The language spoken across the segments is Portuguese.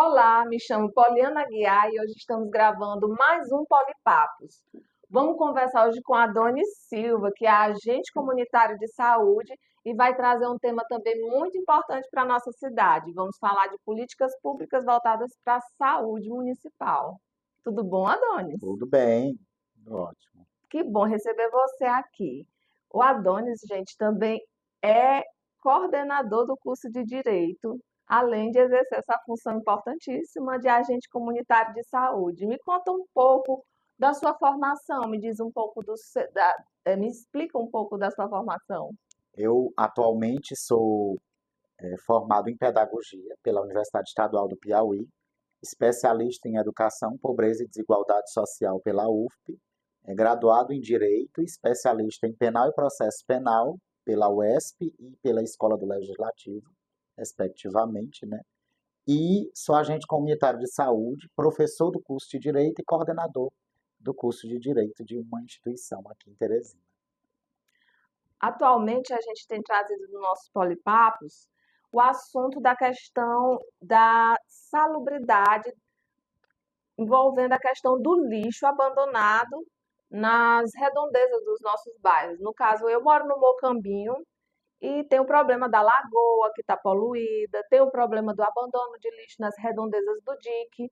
Olá, me chamo Poliana Guiar e hoje estamos gravando mais um Polipapos. Vamos conversar hoje com a Adonis Silva, que é agente comunitário de saúde e vai trazer um tema também muito importante para a nossa cidade. Vamos falar de políticas públicas voltadas para a saúde municipal. Tudo bom, Adonis? Tudo bem, ótimo. Que bom receber você aqui. O Adonis, gente, também é coordenador do curso de Direito, além de exercer essa função importantíssima de agente comunitário de saúde. Me conta um pouco da sua formação, me diz um pouco me explica um pouco da sua formação. Eu atualmente sou formado em pedagogia pela Universidade Estadual do Piauí, especialista em educação, pobreza e desigualdade social pela UFP, graduado em direito, especialista em penal e processo penal pela UESP e pela Escola do Legislativo, respectivamente, né? E sou agente comunitário de saúde, professor do curso de direito e coordenador do curso de direito de uma instituição aqui em Teresina. Atualmente, a gente tem trazido nos nossos polipapos o assunto da questão da salubridade envolvendo a questão do lixo abandonado nas redondezas dos nossos bairros. No caso, eu moro no Mocambinho e tem o problema da lagoa que está poluída, tem o problema do abandono de lixo nas redondezas do dique.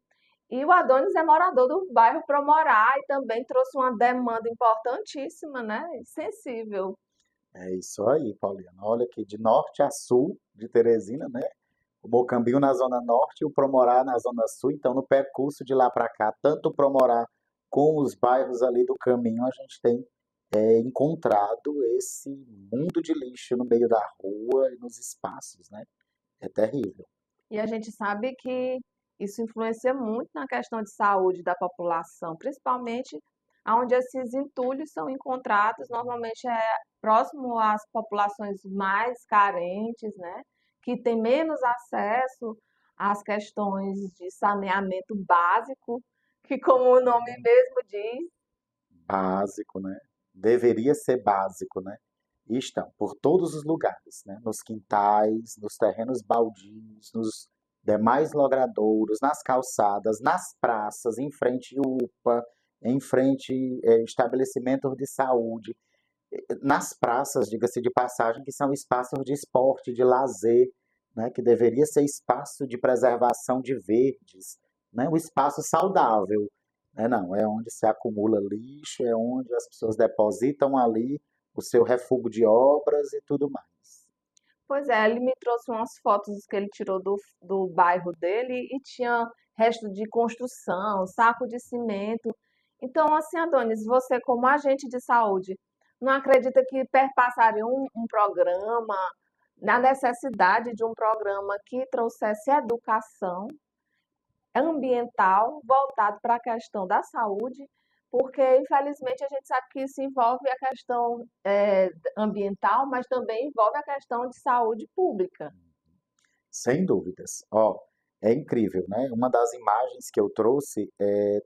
E o Adonis é morador do bairro Promorá e também trouxe uma demanda importantíssima, né? E sensível. É isso aí, Pauliana. Olha aqui, de norte a sul de Teresina, né? O Mocambinho na zona norte e o Promorá na zona sul. Então, no percurso de lá para cá, tanto o Promorá como os bairros ali do caminho, a gente tem encontrado esse mundo de lixo no meio da rua e nos espaços, né? É terrível. E a gente sabe que isso influencia muito na questão de saúde da população, principalmente onde esses entulhos são encontrados, normalmente é próximo às populações mais carentes, né, que têm menos acesso às questões de saneamento básico, que como o nome mesmo diz, Básico, né? Deveria ser básico, né? E estão por todos os lugares, né? Nos quintais, nos terrenos baldios, nos demais logradouros, nas calçadas, nas praças, em frente à UPA, em frente a estabelecimentos de saúde, nas praças, diga-se de passagem, que são espaços de esporte, de lazer, né? Que deveria ser espaço de preservação de verdes, né? Um espaço saudável, não, é onde se acumula lixo, é onde as pessoas depositam ali o seu refúgio de obras e tudo mais. pois é, ele me trouxe umas fotos que ele tirou do bairro dele e tinha resto de construção, saco de cimento. Então, assim, Adonis, você como agente de saúde, não acredita que perpassaria um programa, na necessidade de um programa que trouxesse educação ambiental voltado para a questão da saúde, porque infelizmente a gente sabe que isso envolve a questão ambiental, mas também envolve a questão de saúde pública. Sem dúvidas. Ó, é incrível, né? Uma das imagens que eu trouxe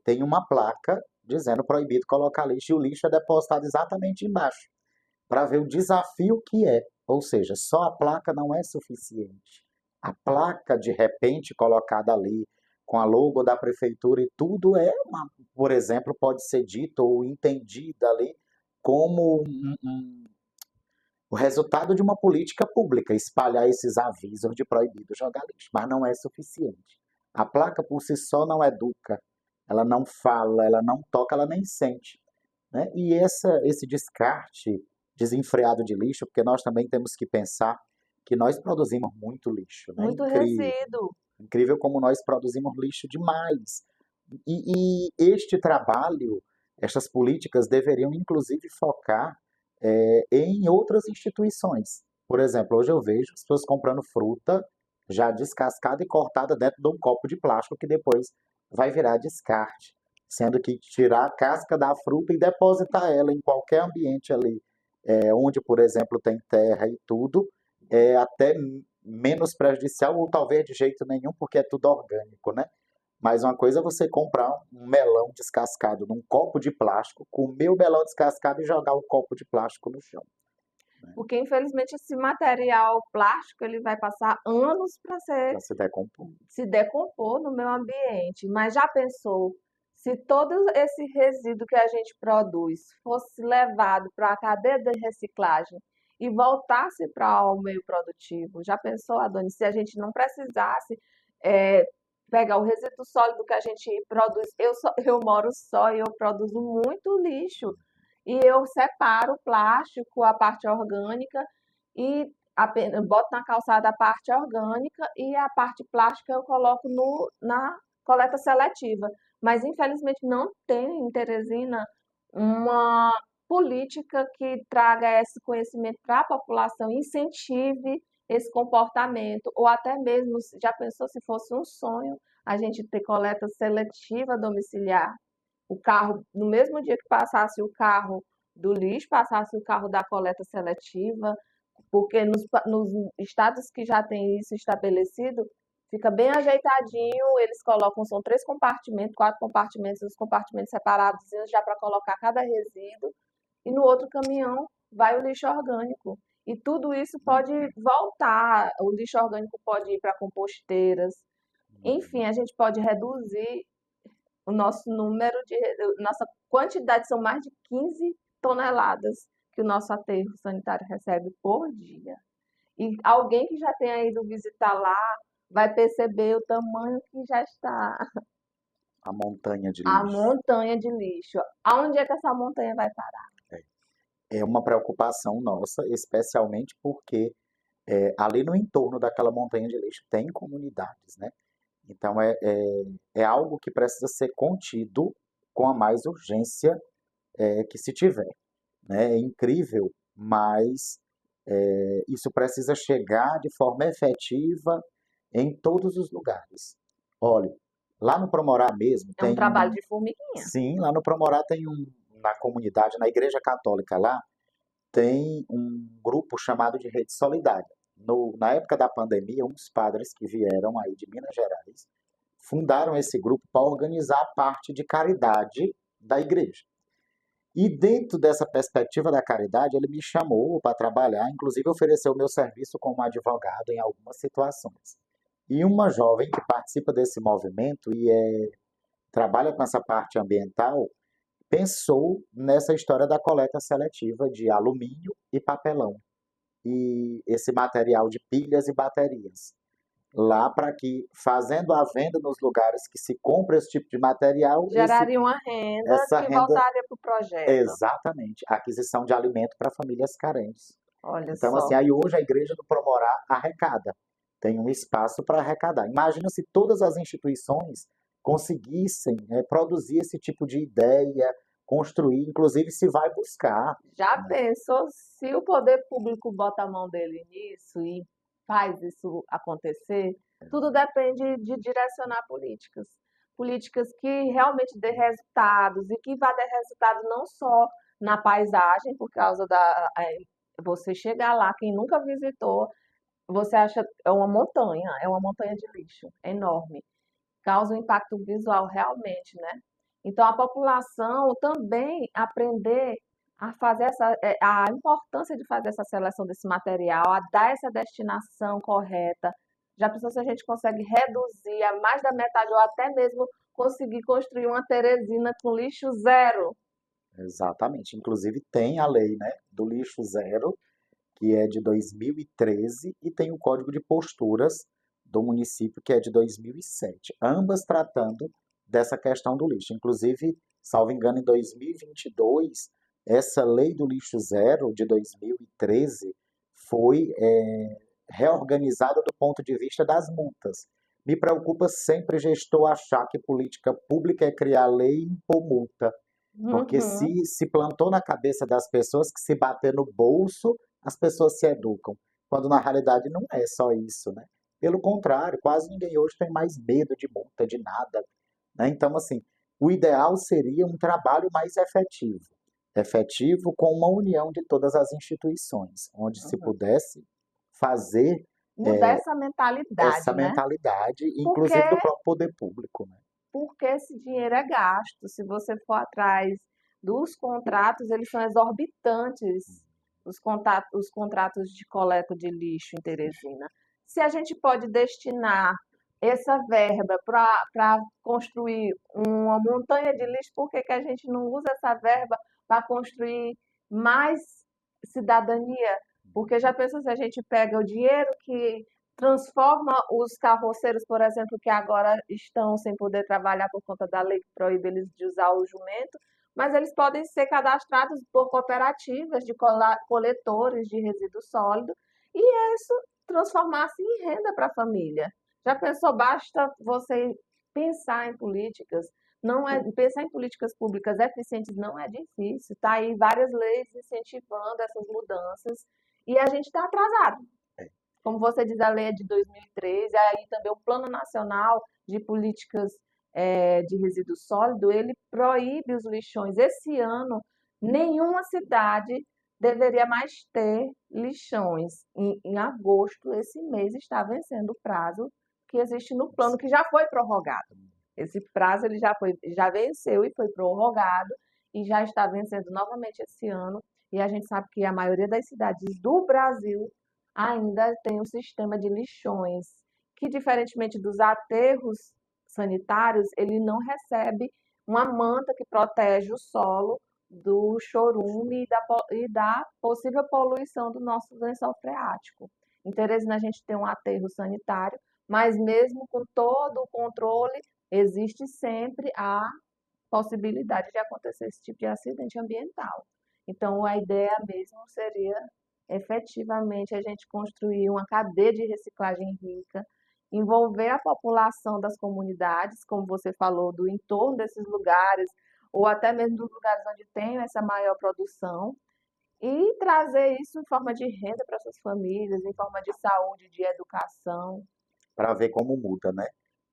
tem uma placa dizendo proibido colocar lixo e o lixo é depositado exatamente embaixo, para ver o desafio que é. Ou seja, só a placa não é suficiente. A placa, de repente, colocada ali, com a logo da prefeitura e tudo, por exemplo, pode ser dito ou entendida ali como o resultado de uma política pública, espalhar esses avisos de proibido jogar lixo, mas não é suficiente. A placa por si só não educa, ela não fala, ela não toca, ela nem sente, né? E esse descarte desenfreado de lixo, porque nós também temos que pensar que nós produzimos muito lixo, né? Muito Incrível. resíduo. Incrível como nós produzimos lixo demais. E este trabalho, estas políticas deveriam inclusive focar em outras instituições. Por exemplo, hoje eu vejo as pessoas comprando fruta já descascada e cortada dentro de um copo de plástico que depois vai virar descarte, sendo que tirar a casca da fruta e depositar ela em qualquer ambiente ali, onde, por exemplo, tem terra e tudo, é até menos prejudicial ou talvez de jeito nenhum, porque é tudo orgânico, né? Mas uma coisa é você comprar um melão descascado num copo de plástico, comer o melão descascado e jogar o copo de plástico no chão. Porque infelizmente esse material plástico ele vai passar anos para para se decompor. se decompor no meio ambiente. Mas já pensou se todo esse resíduo que a gente produz fosse levado para a cadeia de reciclagem e voltasse para o meio produtivo? Já pensou, Adonis, se a gente não precisasse eh, pegar o resíduo sólido que a gente produz? Eu moro só e eu produzo muito lixo. E eu separo o plástico, a parte orgânica, e boto na calçada a parte orgânica e a parte plástica eu coloco na coleta seletiva. Mas infelizmente não tem em Teresina uma política que traga esse conhecimento para a população, incentive esse comportamento, ou até mesmo, já pensou se fosse um sonho a gente ter coleta seletiva domiciliar? O carro, no mesmo dia que passasse o carro do lixo, passasse o carro da coleta seletiva, porque nos estados que já tem isso estabelecido, fica bem ajeitadinho, eles colocam, são 3 compartimentos, 4 compartimentos, os compartimentos separados já para colocar cada resíduo, e no outro caminhão vai o lixo orgânico. E tudo isso pode voltar, o lixo orgânico pode ir para composteiras, enfim, a gente pode reduzir o nosso número de, nossa quantidade são mais de 15 toneladas que o nosso aterro sanitário recebe por dia. E alguém que já tenha ido visitar lá vai perceber o tamanho que já está A montanha de a lixo. montanha de lixo. Aonde é que essa montanha vai parar? É uma preocupação nossa, especialmente porque ali no entorno daquela montanha de lixo tem comunidades, né? Então é algo que precisa ser contido com a mais urgência que se tiver, né? É incrível, mas isso precisa chegar de forma efetiva em todos os lugares. Olha, lá no Promorá mesmo É um tem trabalho de formiguinha. sim, lá no Promorá tem na comunidade, na Igreja Católica lá, tem um grupo chamado de Rede Solidária. Na época da pandemia, uns padres que vieram aí de Minas Gerais fundaram esse grupo para organizar a parte de caridade da igreja. E dentro dessa perspectiva da caridade, ele me chamou para trabalhar, inclusive ofereceu o meu serviço como advogado em algumas situações. E uma jovem que participa desse movimento e trabalha com essa parte ambiental, pensou nessa história da coleta seletiva de alumínio e papelão. E esse material de pilhas e baterias. Lá para que, fazendo a venda nos lugares que se compra esse tipo de material, Geraria uma renda essa que renda voltaria para o projeto. exatamente, aquisição de alimento para famílias carentes. Olha Então, assim, só. aí hoje a igreja do Promorá arrecada, tem um espaço para arrecadar. Imagina se todas as instituições conseguissem produzir esse tipo de ideia, construir, inclusive se vai buscar, Já né? pensou se o poder público bota a mão dele nisso e faz isso acontecer? Tudo depende de direcionar políticas. Políticas que realmente dê resultados e que vá dar resultado não só na paisagem, por causa você chegar lá, quem nunca visitou, você acha é uma montanha de lixo, é enorme, causa um impacto visual realmente, né? Então, a população também aprender a fazer a importância de fazer essa seleção desse material, a dar essa destinação correta. Já pensou se a gente consegue reduzir a mais da metade ou até mesmo conseguir construir uma Teresina com lixo zero? Exatamente. Inclusive tem a lei, né, do lixo zero, que é de 2013, e tem o Código de Posturas do município, que é de 2007, ambas tratando dessa questão do lixo. Inclusive, salvo engano, em 2022, essa lei do lixo zero de 2013 foi reorganizada do ponto de vista das multas. Me preocupa sempre gestor achar que política pública é criar lei e impor multa. Porque Uhum. se plantou na cabeça das pessoas que se bater no bolso, as pessoas se educam. Quando na realidade não é só isso, né? Pelo contrário, quase ninguém hoje tem mais medo de multa, de nada, né? Então, assim, o ideal seria um trabalho mais efetivo. Efetivo com uma união de todas as instituições, onde se Uhum. pudesse fazer Mudar essa essa mentalidade, né? mentalidade, Porque inclusive do próprio poder público, né? porque esse dinheiro é gasto. Se você for atrás dos contratos, eles são exorbitantes. os contratos de coleta de lixo em Teresina. Se a gente pode destinar essa verba para construir uma montanha de lixo, por que que a gente não usa essa verba para construir mais cidadania? Porque já pensou se a gente pega o dinheiro que transforma os carroceiros, por exemplo, que agora estão sem poder trabalhar por conta da lei que proíbe eles de usar o jumento, mas eles podem ser cadastrados por cooperativas de coletores de resíduo sólido e isso transformar-se em renda para a família. Já pensou? Basta você pensar em políticas. Não é pensar em políticas públicas eficientes não é difícil. Tá aí várias leis incentivando essas mudanças e a gente está atrasado. Como você diz, a lei é de 2013, aí também o Plano Nacional de Políticas de Resíduo Sólido, ele proíbe os lixões. Esse ano, nenhuma cidade deveria mais ter lixões. Em agosto, esse mês, está vencendo o prazo que existe no plano, que já foi prorrogado. Esse prazo ele já venceu e foi prorrogado e já está vencendo novamente esse ano. E a gente sabe que a maioria das cidades do Brasil ainda tem um sistema de lixões, que diferentemente dos aterros sanitários, ele não recebe uma manta que protege o solo do chorume e da possível poluição do nosso lençol freático. Em Teresina a gente tem um aterro sanitário, mas mesmo com todo o controle, existe sempre a possibilidade de acontecer esse tipo de acidente ambiental. Então, a ideia mesmo seria efetivamente a gente construir uma cadeia de reciclagem rica, envolver a população das comunidades, como você falou, do entorno desses lugares, ou até mesmo dos lugares onde tem essa maior produção, e trazer isso em forma de renda para suas famílias, em forma de saúde, de educação. Para ver como muda, né?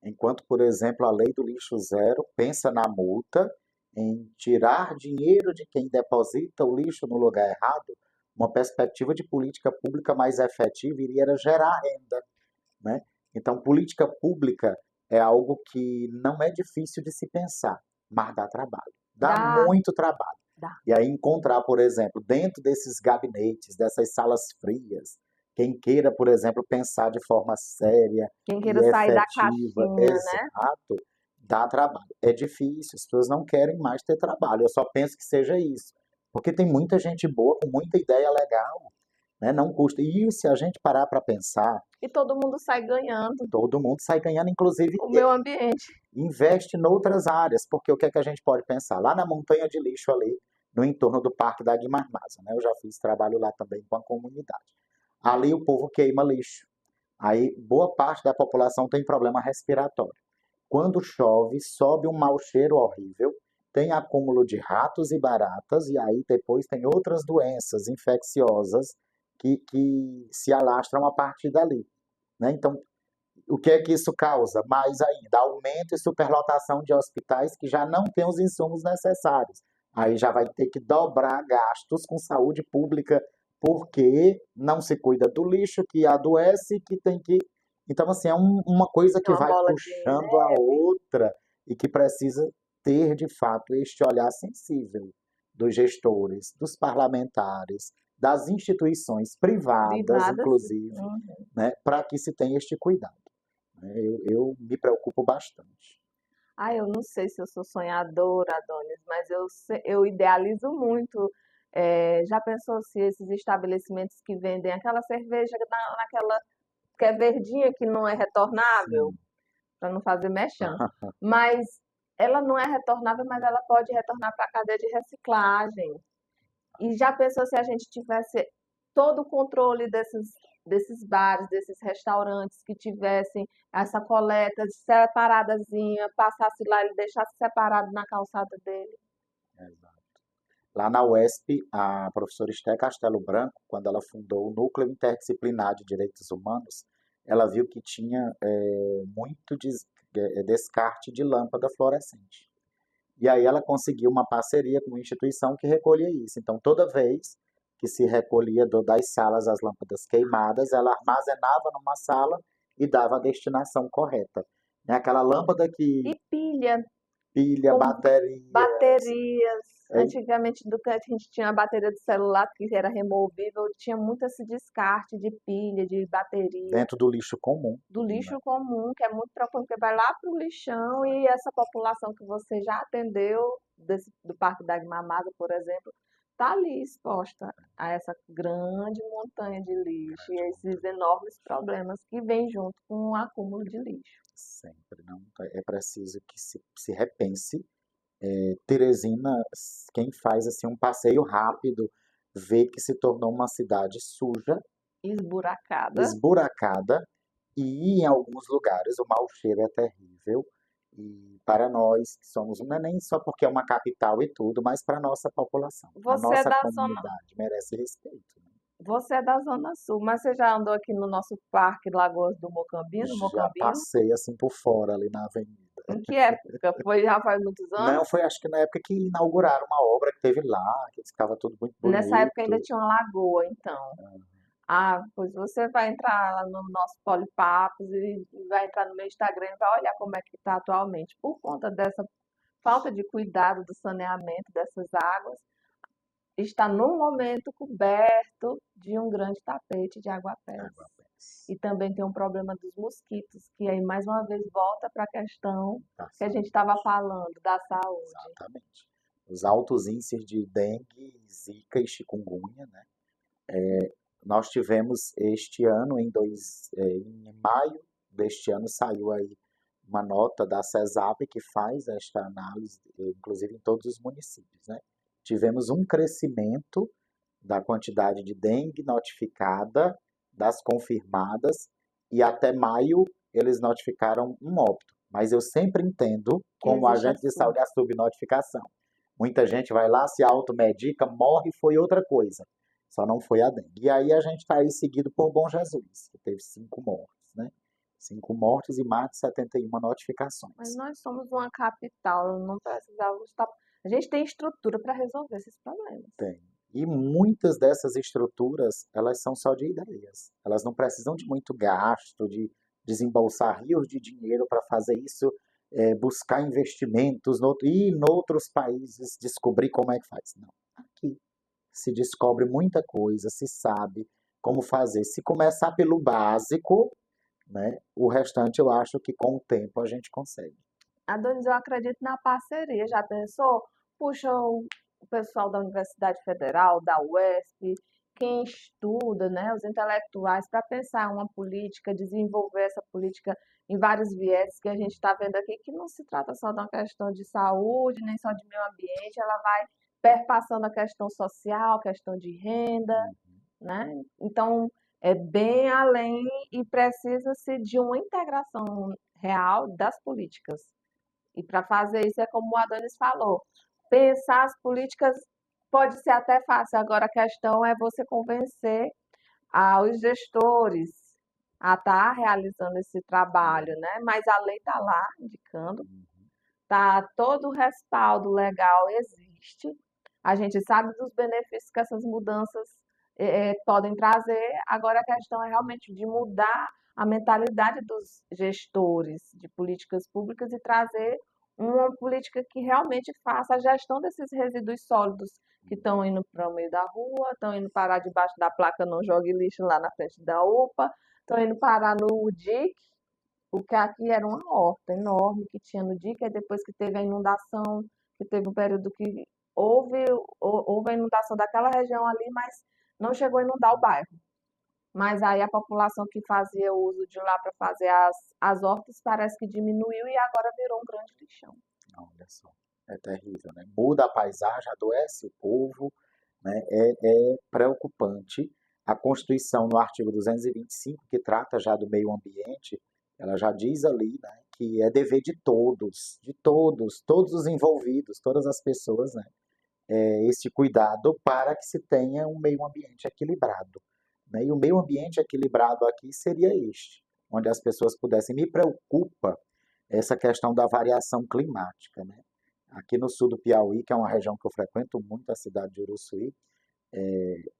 Enquanto, por exemplo, a lei do lixo zero pensa na multa, em tirar dinheiro de quem deposita o lixo no lugar errado, uma perspectiva de política pública mais efetiva iria era gerar renda, né? Então, política pública é algo que não é difícil de se pensar, mas dá trabalho. Dá Dá, muito trabalho. dá. E aí encontrar, por exemplo, dentro desses gabinetes, dessas salas frias, quem queira, por exemplo, pensar de forma séria Quem e queira sair da efetiva, caixinha, né? exato, dá trabalho. É difícil, as pessoas não querem mais ter trabalho. Eu só penso que seja isso. Porque tem muita gente boa, com muita ideia legal, né? Não custa. E se a gente parar para pensar, E todo mundo sai ganhando. todo mundo sai ganhando, inclusive O meio ambiente. investe em outras áreas, porque o que é que a gente pode pensar? Lá na montanha de lixo ali, no entorno do Parque da Guimarães, né? Eu já fiz trabalho lá também com a comunidade. Ali o povo queima lixo. Aí boa parte da população tem problema respiratório. Quando chove, sobe um mau cheiro horrível, tem acúmulo de ratos e baratas, e aí depois tem outras doenças infecciosas que se alastram a partir dali, né? Então, o que é que isso causa? Mais ainda, aumento e superlotação de hospitais que já não têm os insumos necessários. Aí já vai ter que dobrar gastos com saúde pública, porque não se cuida do lixo, que adoece, que tem que. Então, assim, é uma coisa É que uma vai bola de puxando a neve. outra e que precisa ter, de fato, este olhar sensível dos gestores, dos parlamentares, das instituições privadas, Privadas. inclusive, né, para que se tenha este cuidado, né? Eu me preocupo bastante. Ah, eu não sei se eu sou sonhadora, Adonis, mas eu idealizo muito. Já pensou se esses estabelecimentos que vendem aquela cerveja naquela que é verdinha, que não é retornável, Sim. para não fazer mexão, mas ela não é retornável, mas ela pode retornar para a cadeia de reciclagem. E já pensou se a gente tivesse todo o controle desses bares, desses restaurantes que tivessem essa coleta separadazinha, passasse lá e deixasse separado na calçada dele? Exato. Lá na UESP, a professora Esté Castelo Branco, quando ela fundou o Núcleo Interdisciplinar de Direitos Humanos, ela viu que tinha muito descarte de lâmpada fluorescente. E aí ela conseguiu uma parceria com uma instituição que recolhia isso. Então, toda vez que se recolhia das salas as lâmpadas queimadas, ela armazenava numa sala e dava a destinação correta. Né? Aquela lâmpada E que pilha, pilha, com bateria, baterias. é, Antigamente, do que a gente tinha a bateria do celular que era removível, tinha muito esse descarte de pilha, de bateria, dentro do lixo comum, do né? lixo comum, que é muito preocupante, porque vai lá para o lixão e essa população que você já atendeu, do Parque da Mamada, por exemplo, está ali exposta a essa grande montanha de lixo e a esses enormes problemas que vêm junto com o acúmulo de lixo. Sempre, não. É preciso que se repense. Teresina, quem faz assim um passeio rápido, vê que se tornou uma cidade suja, Esburacada. esburacada, e em alguns lugares o mau cheiro é terrível. E para nós, que somos, não é nem só porque é uma capital e tudo, mas para a nossa população. A Você é nossa da zona, comunidade merece respeito, né? você é da Zona Sul, mas você já andou aqui no nosso Parque Lagoas do Mocambino, Já Mocambino? passei assim por fora ali na avenida. Em que época? Foi já faz muitos Não, anos? foi acho que na época que inauguraram uma obra que teve lá, que ficava tudo muito Nessa época ainda bonito. tinha uma lagoa, então. Ah, pois você vai entrar lá no nosso Polipapos e vai entrar no meu Instagram e vai olhar como é que está atualmente. Por conta dessa falta de cuidado do saneamento dessas águas, está no momento coberto de um grande tapete de aguapés. Aguapés. E também tem um problema dos mosquitos, que aí mais uma vez volta para a questão Tá que a certo, gente estava falando da saúde. exatamente. Os altos índices de dengue, zika e chikungunya, né? Nós tivemos este ano, em maio deste ano, saiu aí uma nota da CESAP que faz esta análise, inclusive em todos os municípios, né? Tivemos um crescimento da quantidade de dengue notificada, das confirmadas, e até maio eles notificaram um óbito. Mas eu sempre entendo, Que como existe agente de assim. saúde, a subnotificação. Muita gente vai lá, se automedica, morre, foi outra coisa. Só não foi a dengue. E aí a gente está aí seguido por Bom Jesus, que teve 5 mortes, né? 5 mortes e mais de 71 Mas notificações. nós somos uma capital, não precisamos estar. A gente tem estrutura para resolver esses problemas. Tem. E muitas dessas estruturas, elas são só de ideias. Elas não precisam de muito gasto, de desembolsar rios de dinheiro para fazer isso, buscar investimentos e em outros países descobrir como é que faz. Não. Aqui se descobre muita coisa, se sabe como fazer. Se começar pelo básico, né, o restante eu acho que com o tempo a gente consegue. Adonis, eu acredito na parceria. Já pensou? Puxa o pessoal da Universidade Federal, da UESP, quem estuda, né, os intelectuais, para pensar uma política, desenvolver essa política em vários vieses que a gente está vendo aqui, que não se trata só de uma questão de saúde, nem só de meio ambiente, ela vai perpassando a questão social, questão de renda, né? Então, é bem além e precisa-se de uma integração real das políticas. E para fazer isso é como o Adonis falou, pensar as políticas pode ser até fácil, agora a questão é você convencer os gestores a estar realizando esse trabalho, né? Mas a lei está lá indicando, tá, todo o respaldo legal existe. A gente sabe dos benefícios que essas mudanças podem trazer. Agora a questão é realmente de mudar a mentalidade dos gestores de políticas públicas e trazer uma política que realmente faça a gestão desses resíduos sólidos que estão indo para o meio da rua, estão indo parar debaixo da placa não jogue lixo lá na frente da UPA, estão indo parar no DIC, porque aqui era uma horta enorme que tinha no dia, que depois que teve a inundação, que teve um período que houve a inundação daquela região ali, mas não chegou a inundar o bairro. Mas aí a população que fazia uso de lá para fazer as hortas parece que diminuiu e agora virou um grande lixão. Olha só, é terrível, né? Muda a paisagem, adoece o povo, né? É preocupante. A Constituição, no artigo 225, que trata já do meio ambiente, ela já diz ali, né, que é dever de todos, todos os envolvidos, todas as pessoas, né, esse cuidado para que se tenha um meio ambiente equilibrado, né? E o meio ambiente equilibrado aqui seria este, onde as pessoas pudessem. Me preocupa essa questão da variação climática, né? Aqui no sul do Piauí, que é uma região que eu frequento muito, a cidade de Uruçuí,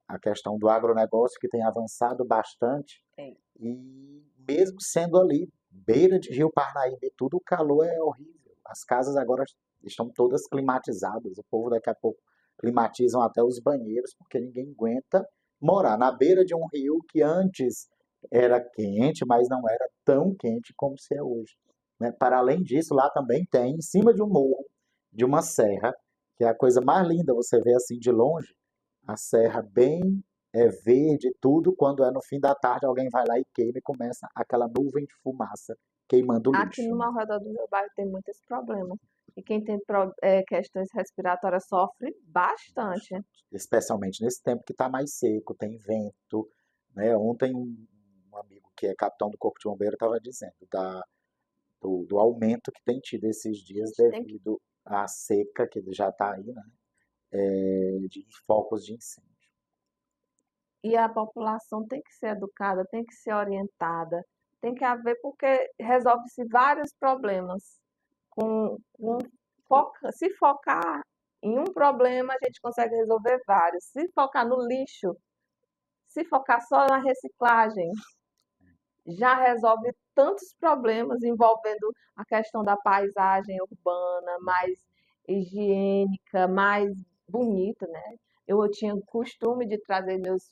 a questão do agronegócio que tem avançado bastante, É. e mesmo sendo ali, beira de Rio Parnaíba e tudo, o calor é horrível. As casas agora estão todas climatizadas, o povo daqui a pouco climatizam até os banheiros, porque ninguém aguenta morar na beira de um rio que antes era quente, mas não era tão quente como se é hoje, né? Para além disso, lá também tem, em cima de um morro, de uma serra, que é a coisa mais linda, você vê assim de longe, a serra bem verde e tudo, quando é no fim da tarde, alguém vai lá e queima e começa aquela nuvem de fumaça queimando o Aqui lixo, no né? ao redor do meu bairro tem muito esse problema. E quem tem questões respiratórias sofre bastante. Especialmente nesse tempo que está mais seco, tem vento, né? Ontem um amigo que é capitão do Corpo de Bombeiro estava dizendo do aumento que tem tido esses A dias gente tem que, devido à seca que já está aí, né? De focos de incêndio. e a população tem que ser educada, tem que ser orientada, tem que haver, porque resolve-se vários problemas. Se focar em um problema, a gente consegue resolver vários. Se focar no lixo, se focar só na reciclagem, já resolve tantos problemas envolvendo a questão da paisagem urbana, mais higiênica, mais bonita, né? Eu tinha o costume de trazer meus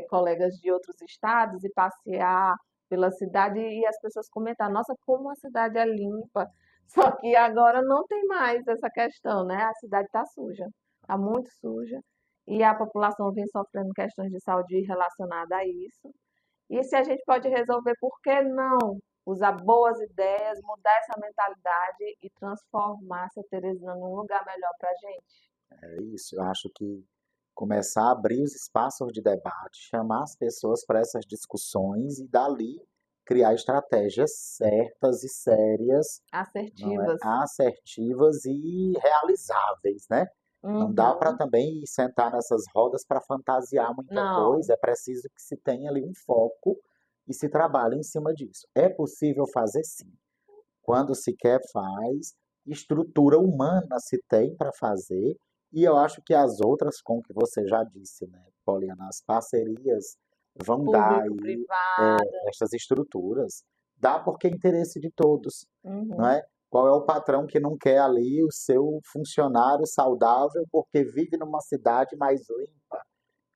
colegas de outros estados e passear pela cidade e as pessoas comentaram, nossa, como a cidade é limpa. Só que agora não tem mais essa questão, né? A cidade está suja, está muito suja, e a população vem sofrendo questões de saúde relacionadas a isso. E se a gente pode resolver, por que não usar boas ideias, mudar essa mentalidade e transformar essa Teresina num lugar melhor para a gente? É isso, eu acho que começar a abrir os espaços de debate, chamar as pessoas para essas discussões e dali criar estratégias certas e sérias, não é? Assertivas. Assertivas e realizáveis, né? Não dá para Uhum. também sentar nessas rodas para fantasiar muita Não, coisa, é preciso que se tenha ali um foco e se trabalhe em cima disso. É possível fazer sim. Quando se quer, faz. Estrutura humana se tem para fazer. E eu acho que as outras, como que você já disse, né, Poliana, as parcerias vão dar aí público-privada. estas estruturas. Dá porque é interesse de todos, não Uhum. é? Qual é o patrão que não quer ali o seu funcionário saudável porque vive numa cidade mais limpa,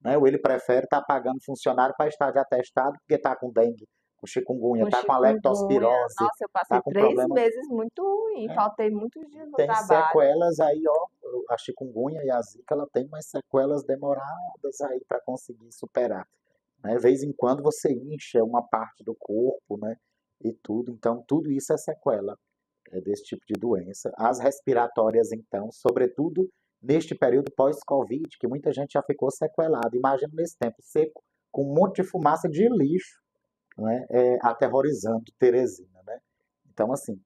né? Ou ele prefere estar pagando funcionário para estar de atestado porque está com dengue, com chikungunya, Com está com a chikungunya. leptospirose, Nossa, eu está passei com três problemas, meses muito ruim, né? faltei muitos E dias no tem trabalho. sequelas aí, ó, a chikungunya e a zika, ela tem umas sequelas demoradas aí para conseguir superar, né? De vez em quando você incha uma parte do corpo, né? E tudo, então tudo isso é sequela desse tipo de doença. As respiratórias, então, sobretudo neste período pós-Covid, que muita gente já ficou sequelada. Imagina nesse tempo seco, com um monte de fumaça de lixo, né? Aterrorizando Teresina, né? Então, assim,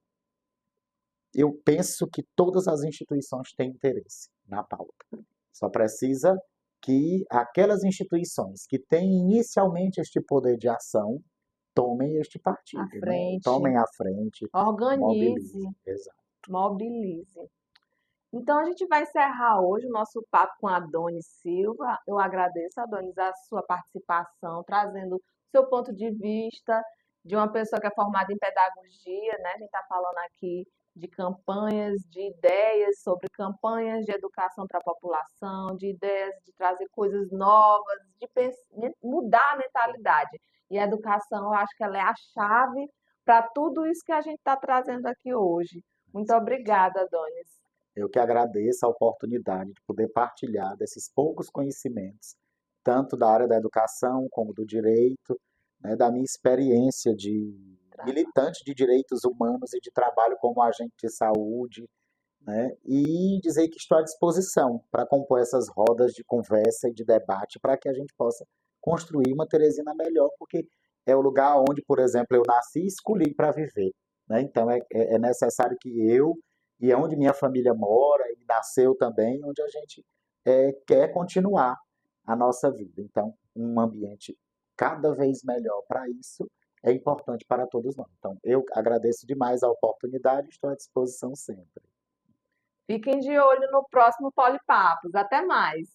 eu penso que todas as instituições têm interesse na pauta. Só precisa que aquelas instituições que têm inicialmente este poder de ação tomem este À partido, né? frente, Tomem a frente, organize, mobilizem. Exato. mobilize. Então, a gente vai encerrar hoje o nosso papo com a Doni Silva. Eu agradeço, Adonis, a sua participação, trazendo o seu ponto de vista de uma pessoa que é formada em pedagogia, né? A gente está falando aqui de campanhas, de ideias sobre campanhas de educação para a população, de ideias de trazer coisas novas, de mudar a mentalidade. E a educação, eu acho que ela é a chave para tudo isso que a gente está trazendo aqui hoje. Muito obrigada, Adonis. Eu que agradeço a oportunidade de poder partilhar desses poucos conhecimentos, tanto da área da educação como do direito, né, da minha experiência de militante de direitos humanos e de trabalho como agente de saúde, né, e dizer que estou à disposição para compor essas rodas de conversa e de debate para que a gente possa construir uma Teresina melhor, porque é o lugar onde, por exemplo, eu nasci e escolhi para viver, né? Então é necessário que eu e é onde minha família mora e nasceu também, onde a gente quer continuar a nossa vida. Então, um ambiente cada vez melhor para isso é importante para todos nós. Então, eu agradeço demais a oportunidade e estou à disposição sempre. Fiquem de olho no próximo Polipapos. Até mais!